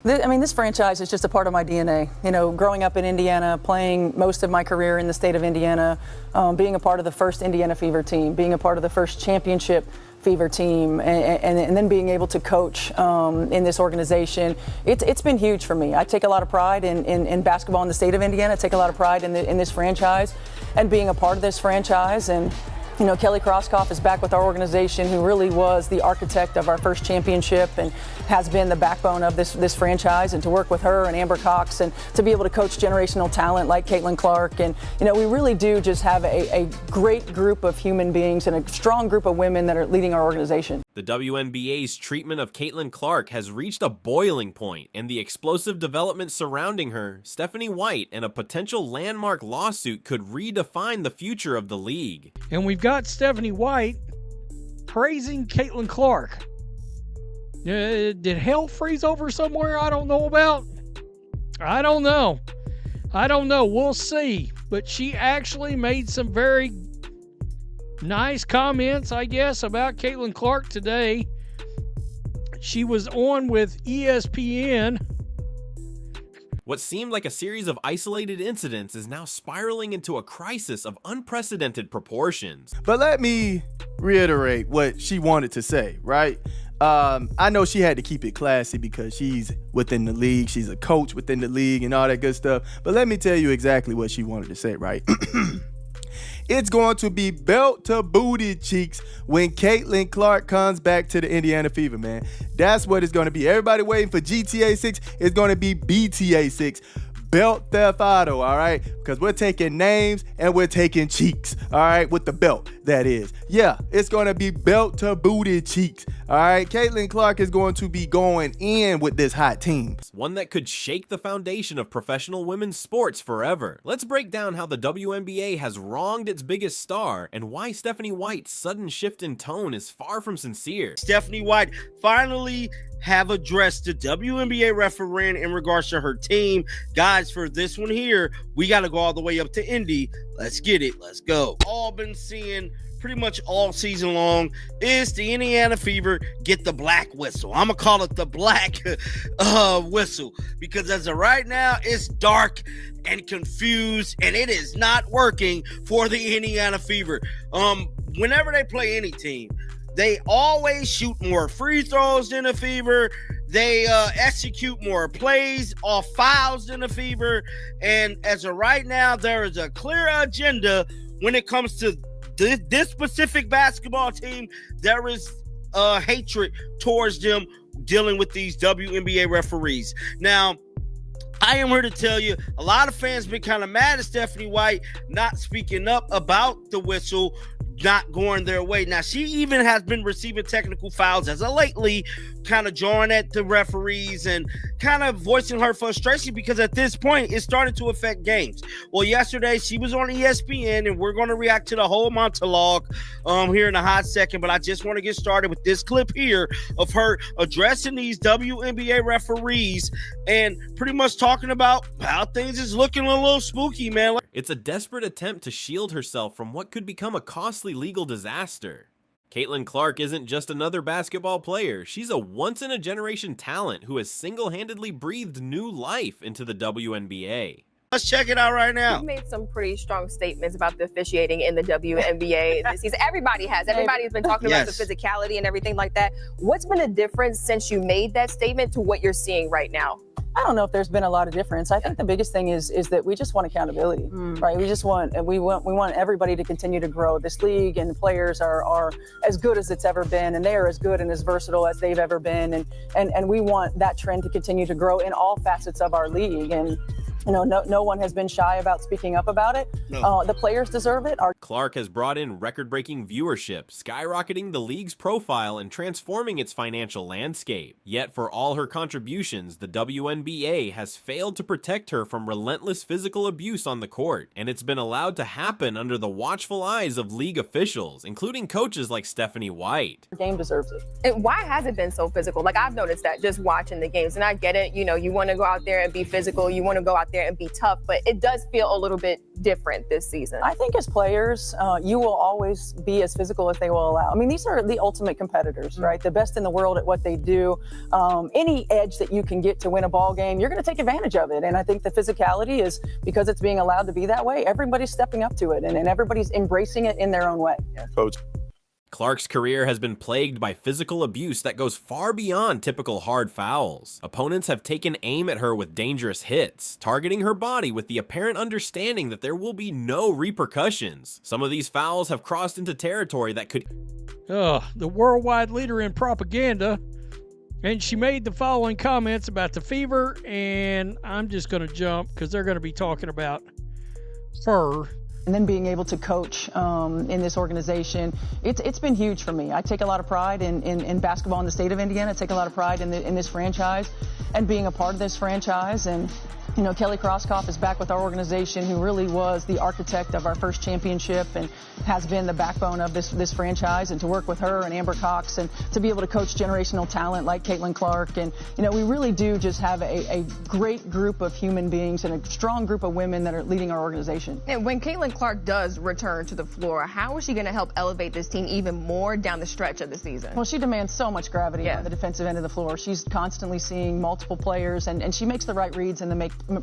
This franchise is just a part of my DNA. You know, growing up in Indiana, playing most of my career in the state of Indiana, being a part of the first Indiana Fever team, being a part of the first championship Fever team, and then being able to coach in this organization, it's been huge for me. I take a lot of pride in basketball in the state of Indiana. I take a lot of pride in this franchise and being a part of this franchise. And you know, Kelly Krauskopf is back with our organization, who really was the architect of our first championship and has been the backbone of this franchise. And to work with her and Amber Cox and to be able to coach generational talent like Caitlin Clark. And, you know, we really do just have a great group of human beings and a strong group of women that are leading our organization. The WNBA's treatment of Caitlin Clark has reached a boiling point, and the explosive development surrounding her, Stephanie White, and a potential landmark lawsuit could redefine the future of the league. And we've got Stephanie White praising Caitlin Clark. Did hell freeze over somewhere I don't know about? I don't know. We'll see. But she actually made some very nice comments, I guess, about Caitlin Clark today. She was on with ESPN. What seemed like a series of isolated incidents is now spiraling into a crisis of unprecedented proportions. But let me reiterate what she wanted to say, right? I know she had to keep it classy because she's within the league. She's a coach within the league and all that good stuff. But let me tell you exactly what she wanted to say, right? It's going to be belt to booty cheeks when Caitlin Clark comes back to the Indiana Fever, man. That's what it's going to be. Everybody waiting for GTA 6. It's going to be BTA 6. Belt theft auto, all right? Because we're taking names and we're taking cheeks, all right? With the belt, that is. Yeah, it's going to be belt to booty cheeks, all right? Caitlin Clark is going to be going in with this hot team. One that could shake the foundation of professional women's sports forever. Let's break down how the WNBA has wronged its biggest star and why Stephanie White's sudden shift in tone is far from sincere. Stephanie White finally have addressed the WNBA referee in regards to her team. Guys, for this one here, we got to go all the way up to Indy. Let's get it. Let's go. All been seeing pretty much all season long is the Indiana Fever get the black whistle. I'm going to call it the black whistle because as of right now, it's dark and confused, and it is not working for the Indiana Fever. Whenever they play any team, they always shoot more free throws than the Fever. They execute more plays off fouls than the Fever. And as of right now, there is a clear agenda when it comes to this specific basketball team. There is hatred towards them dealing with these WNBA referees. Now, I am here to tell you, a lot of fans been kind of mad at Stephanie White not speaking up about the whistle not going their way. Now, she even has been receiving technical fouls as of lately, kind of jawing at the referees and kind of voicing her frustration because at this point, it started to affect games. Well, yesterday, she was on ESPN, and we're going to react to the whole monologue here in a hot second, but I just want to get started with this clip here of her addressing these WNBA referees and pretty much talking about how things is looking a little spooky, man. It's a desperate attempt to shield herself from what could become a costly legal disaster. Caitlin Clark isn't just another basketball player. She's a once-in-a-generation talent who has single-handedly breathed new life into the WNBA. Let's check it out right now. You've made some pretty strong statements about the officiating in the WNBA this season. Everybody has. Everybody's been talking about the physicality and everything like that. What's been the difference since you made that statement to what you're seeing right now? I don't know if there's been a lot of difference. I think the biggest thing is that we just want accountability, right? We want everybody to continue to grow. This league and the players are as good as it's ever been, and they are as good and as versatile as they've ever been, and we want that trend to continue to grow in all facets of our league. And you know, no one has been shy about speaking up about it. No. The players deserve it. Clark has brought in record-breaking viewership, skyrocketing the league's profile and transforming its financial landscape. Yet for all her contributions, the WNBA has failed to protect her from relentless physical abuse on the court, and it's been allowed to happen under the watchful eyes of league officials, including coaches like Stephanie White. The game deserves it. And why has it been so physical? Like, I've noticed that just watching the games, and I get it. You know, you want to go out there and be physical. You want to go out there there and be tough, but it does feel a little bit different this season. I think as players, you will always be as physical as they will allow. I mean, these are the ultimate competitors, right? The best in the world at what they do. Any edge that you can get to win a ball game, you're going to take advantage of it. And I think the physicality is, because it's being allowed to be that way, everybody's stepping up to it and everybody's embracing it in their own way. Coach. Clark's career has been plagued by physical abuse that goes far beyond typical hard fouls. Opponents have taken aim at her with dangerous hits, targeting her body with the apparent understanding that there will be no repercussions. Some of these fouls have crossed into territory that could... The worldwide leader in propaganda. And she made the following comments about the Fever, and I'm just going to jump because they're going to be talking about her. And then being able to coach in this organization, it's been huge for me. I take a lot of pride in basketball in the state of Indiana. I take a lot of pride in this franchise and being a part of this franchise. And you know, Kelly Krauskopf is back with our organization, who really was the architect of our first championship and has been the backbone of this franchise. And to work with her and Amber Cox and to be able to coach generational talent like Caitlin Clark. And, you know, we really do just have a great group of human beings and a strong group of women that are leading our organization. And when Caitlin Clark does return to the floor, how is she going to help elevate this team even more down the stretch of the season? Well, she demands so much gravity on the defensive end of the floor. She's constantly seeing multiple players, and she makes the right reads and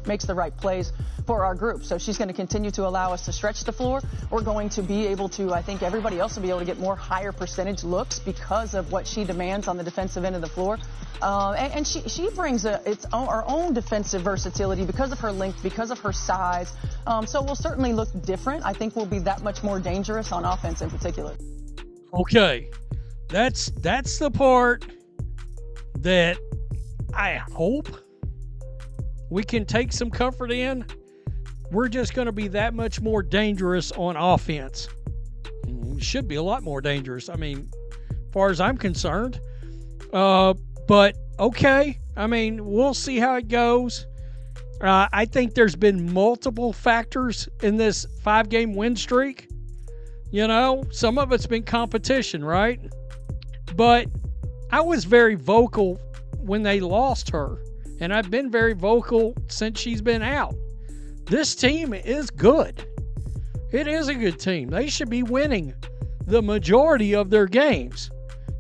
makes the right plays for our group. So she's going to continue to allow us to stretch the floor. We're going to be able to, I think everybody else will be able to get more higher percentage looks because of what she demands on the defensive end of the floor. And she brings her own defensive versatility because of her length, because of her size. So we'll certainly look different. I think we'll be that much more dangerous on offense in particular. Okay, that's the part that I hope we can take some comfort in. We're just going to be that much more dangerous on offense. We should be a lot more dangerous, I mean, as far as I'm concerned. But okay, I mean, we'll see how it goes. I think there's been multiple factors in this 5-game win streak. You know, some of it's been competition, right? But I was very vocal when they lost her, and I've been very vocal since she's been out. This team is good. It is a good team. They should be winning the majority of their games.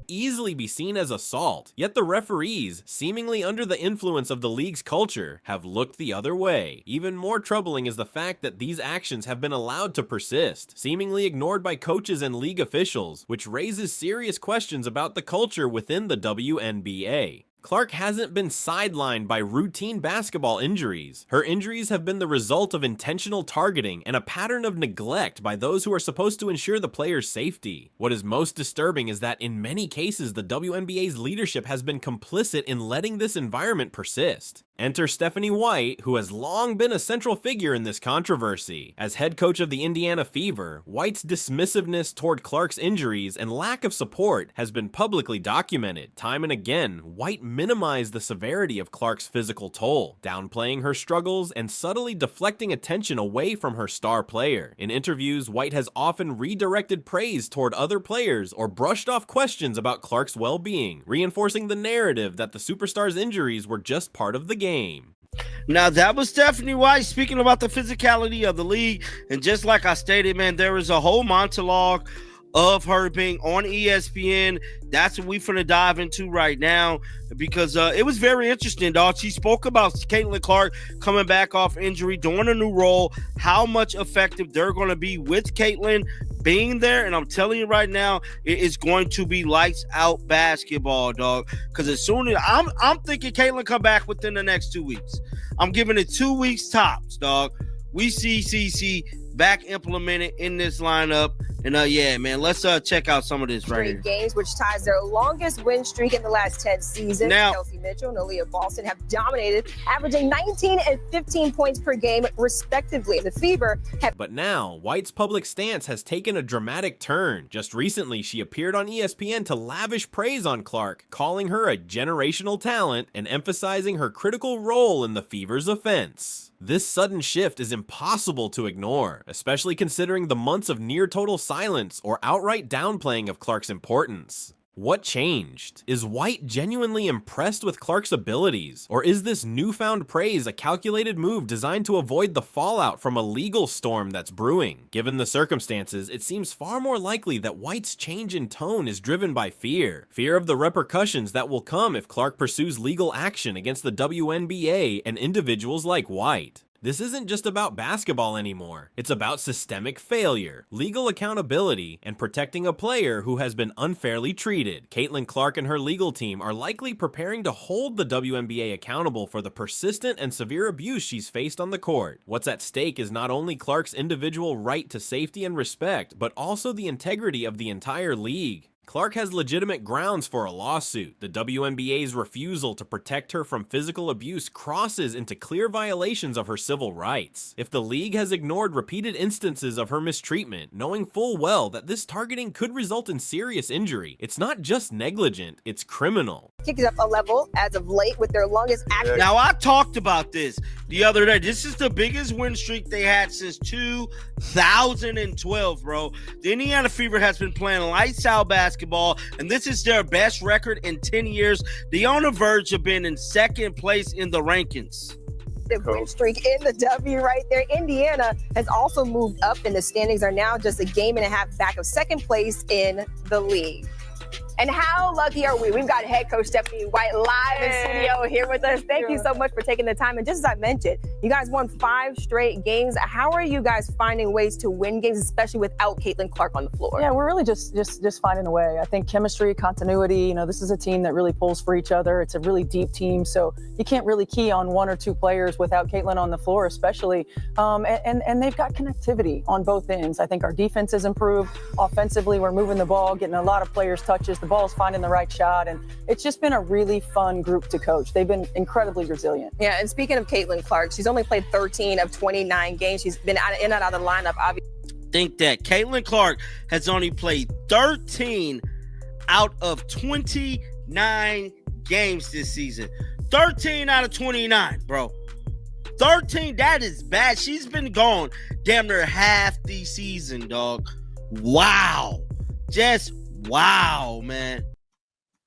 Easily be seen as assault, yet the referees, seemingly under the influence of the league's culture, have looked the other way. Even more troubling is the fact that these actions have been allowed to persist, seemingly ignored by coaches and league officials, which raises serious questions about the culture within the WNBA. Clark hasn't been sidelined by routine basketball injuries. Her injuries have been the result of intentional targeting and a pattern of neglect by those who are supposed to ensure the player's safety. What is most disturbing is that in many cases, the WNBA's leadership has been complicit in letting this environment persist. Enter Stephanie White, who has long been a central figure in this controversy. As head coach of the Indiana Fever, White's dismissiveness toward Clark's injuries and lack of support has been publicly documented. Time and again, White minimized the severity of Clark's physical toll, downplaying her struggles and subtly deflecting attention away from her star player. In interviews, White has often redirected praise toward other players or brushed off questions about Clark's well-being, reinforcing the narrative that the superstar's injuries were just part of the game. Now, that was Stephanie White speaking about the physicality of the league. And just like I stated, man, there is a whole monologue of her being on ESPN. That's what we finna dive into right now because it was very interesting, dog. She spoke about Caitlin Clark coming back off injury, doing a new role, how much effective they're going to be with Caitlin being there. And I'm telling you right now, it is going to be lights out basketball, dog. Because as soon as I'm thinking Caitlin come back within the next 2 weeks. I'm giving it 2 weeks tops, dog. We see CC back implemented in this lineup. And yeah, man, let's check out some of this right here. Games, which ties their longest win streak in the last 10 seasons. Now, Kelsey Mitchell and Aaliyah Boston have dominated, averaging 19 and 15 points per game, respectively. The Fever have... But now, White's public stance has taken a dramatic turn. Just recently, she appeared on ESPN to lavish praise on Clark, calling her a generational talent and emphasizing her critical role in the Fever's offense. This sudden shift is impossible to ignore, especially considering the months of near total silence or outright downplaying of Clark's importance. What changed? Is White genuinely impressed with Clark's abilities? Or is this newfound praise a calculated move designed to avoid the fallout from a legal storm that's brewing? Given the circumstances, it seems far more likely that White's change in tone is driven by fear. Fear of the repercussions that will come if Clark pursues legal action against the WNBA and individuals like White. This isn't just about basketball anymore. It's about systemic failure, legal accountability, and protecting a player who has been unfairly treated. Caitlin Clark and her legal team are likely preparing to hold the WNBA accountable for the persistent and severe abuse she's faced on the court. What's at stake is not only Clark's individual right to safety and respect, but also the integrity of the entire league. Clark has legitimate grounds for a lawsuit. The WNBA's refusal to protect her from physical abuse crosses into clear violations of her civil rights. If the league has ignored repeated instances of her mistreatment, knowing full well that this targeting could result in serious injury, it's not just negligent, it's criminal. Kicked it up a level as of late with their longest active. Now, I talked about this the other day. This is the biggest win streak they had since 2012, bro. The Indiana Fever has been playing lights out basketball, and this is their best record in 10 years. They're on the verge of being in second place in the rankings. The win streak in the W right there. Indiana has also moved up, and the standings are now just a game and a half back of second place in the league. And how lucky are we? We've got head coach Stephanie White live in studio here with us. Thank you so much for taking the time. And just as I mentioned, you guys won 5 straight games. How are you guys finding ways to win games, especially without Caitlin Clark on the floor? Yeah, we're really just finding a way. I think chemistry, continuity, this is a team that really pulls for each other. It's a really deep team, so you can't really key on 1 or 2 players without Caitlin on the floor, especially. And they've got connectivity on both ends. I think our defense has improved. Offensively, we're moving the ball, getting a lot of players touches. The ball's finding the right shot, and it's just been a really fun group to coach. They've been incredibly resilient. Yeah, and speaking of Caitlin Clark, she's only played 13 of 29 games. She's been in and out of the lineup, obviously. Think that Caitlin Clark has only played 13 out of 29 games this season. 13 out of 29, bro. 13, that is bad. She's been gone damn near half the season, dog. Wow. Just wow, man.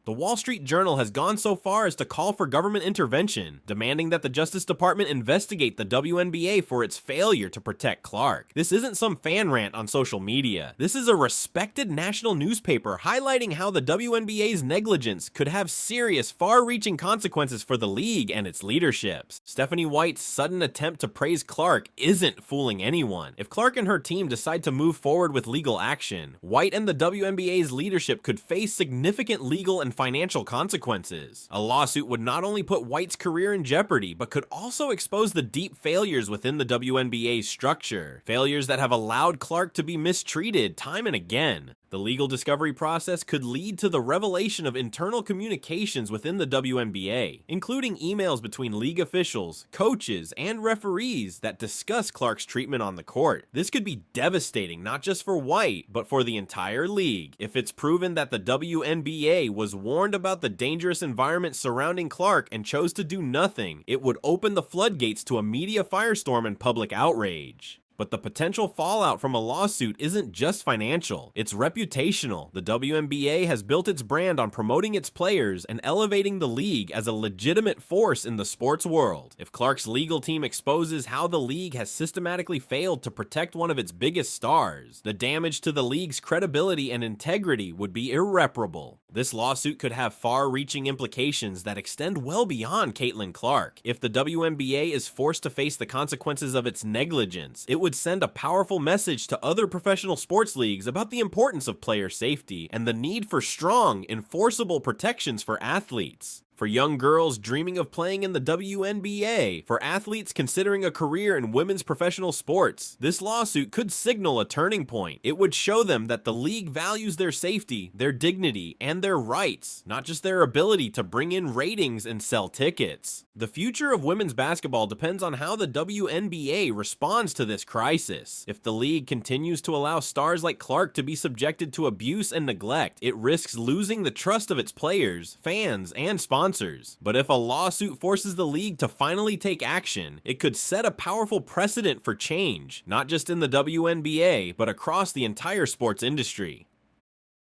The Wall Street Journal has gone so far as to call for government intervention, demanding that the Justice Department investigate the WNBA for its failure to protect Clark. This isn't some fan rant on social media. This is a respected national newspaper highlighting how the WNBA's negligence could have serious, far-reaching consequences for the league and its leaderships. Stephanie White's sudden attempt to praise Clark isn't fooling anyone. If Clark and her team decide to move forward with legal action, White and the WNBA's leadership could face significant legal and financial consequences. A lawsuit would not only put White's career in jeopardy, but could also expose the deep failures within the WNBA's structure. Failures that have allowed Clark to be mistreated time and again. The legal discovery process could lead to the revelation of internal communications within the WNBA, including emails between league officials, coaches, and referees that discuss Clark's treatment on the court. This could be devastating not just for White, but for the entire league. If it's proven that the WNBA was warned about the dangerous environment surrounding Clark and chose to do nothing, it would open the floodgates to a media firestorm and public outrage. But the potential fallout from a lawsuit isn't just financial, it's reputational. The WNBA has built its brand on promoting its players and elevating the league as a legitimate force in the sports world. If Clark's legal team exposes how the league has systematically failed to protect one of its biggest stars, the damage to the league's credibility and integrity would be irreparable. This lawsuit could have far-reaching implications that extend well beyond Caitlin Clark. If the WNBA is forced to face the consequences of its negligence, it would send a powerful message to other professional sports leagues about the importance of player safety and the need for strong, enforceable protections for athletes. For young girls dreaming of playing in the WNBA, for athletes considering a career in women's professional sports, this lawsuit could signal a turning point. It would show them that the league values their safety, their dignity, and their rights, not just their ability to bring in ratings and sell tickets. The future of women's basketball depends on how the WNBA responds to this crisis. If the league continues to allow stars like Clark to be subjected to abuse and neglect, it risks losing the trust of its players, fans, and sponsors. But if a lawsuit forces the league to finally take action, it could set a powerful precedent for change, not just in the WNBA, but across the entire sports industry.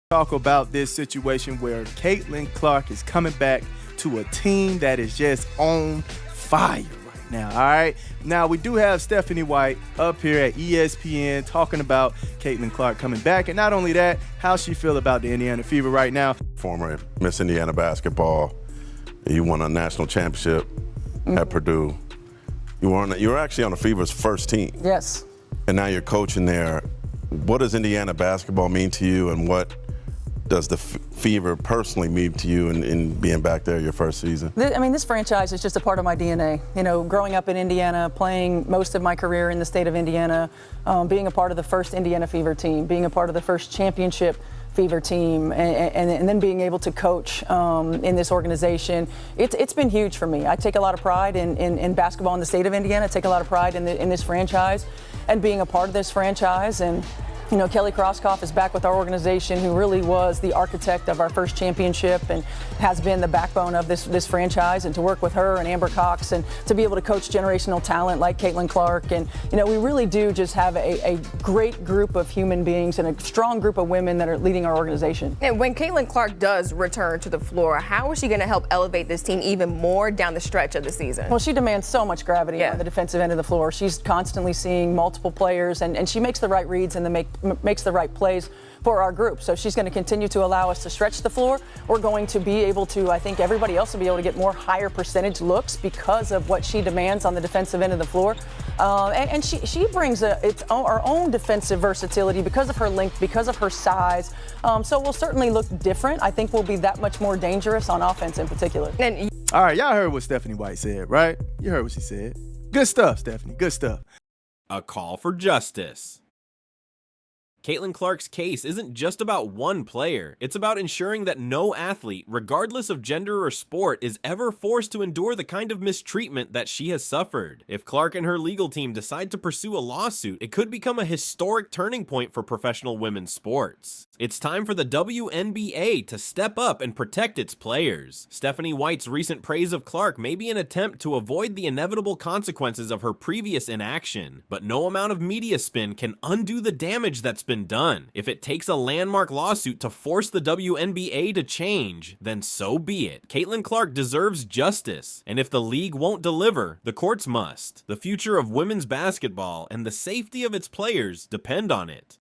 Talk about this situation where Caitlin Clark is coming back to a team that is just on fire right now. All right. Now we do have Stephanie White up here at ESPN talking about Caitlin Clark coming back, and not only that, how she feel about the Indiana Fever right now. Former Miss Indiana basketball, you won a national championship at Purdue. You were actually on the Fever's first team. Yes. And now you're coaching there. What does Indiana basketball mean to you, and what does the Fever personally mean to you in being back there your first season? I mean, this franchise is just a part of my DNA. You know, growing up in Indiana, playing most of my career in the state of Indiana, being a part of the first Indiana Fever team, being a part of the first championship Fever team, and then being able to coach in this organization, it's been huge for me. I take a lot of pride in basketball in the state of Indiana. I take a lot of pride in this franchise and being a part of this franchise. And you know, Kelly Krauskopf is back with our organization, who really was the architect of our first championship and has been the backbone of this franchise. And to work with her and Amber Cox and to be able to coach generational talent like Caitlin Clark. And, you know, we really do just have a great group of human beings and a strong group of women that are leading our organization. And when Caitlin Clark does return to the floor, how is she going to help elevate this team even more down the stretch of the season? Well, she demands so much gravity on the defensive end of the floor. She's constantly seeing multiple players, and she makes the right reads and makes the right plays for our group. So she's going to continue to allow us to stretch the floor. We're going to be able to, I think everybody else will be able to get more higher percentage looks because of what she demands on the defensive end of the floor. And she brings our own defensive versatility because of her length, because of her size. So we'll certainly look different. I think we'll be that much more dangerous on offense in particular. All right, y'all heard what Stephanie White said, right? You heard what she said. Good stuff, Stephanie. Good stuff. A call for justice. Caitlin Clark's case isn't just about one player. It's about ensuring that no athlete, regardless of gender or sport, is ever forced to endure the kind of mistreatment that she has suffered. If Clark and her legal team decide to pursue a lawsuit, it could become a historic turning point for professional women's sports. It's time for the WNBA to step up and protect its players. Stephanie White's recent praise of Clark may be an attempt to avoid the inevitable consequences of her previous inaction, but no amount of media spin can undo the damage that's been done. If it takes a landmark lawsuit to force the WNBA to change, then so be it. Caitlin Clark deserves justice, and if the league won't deliver, the courts must. The future of women's basketball and the safety of its players depend on it.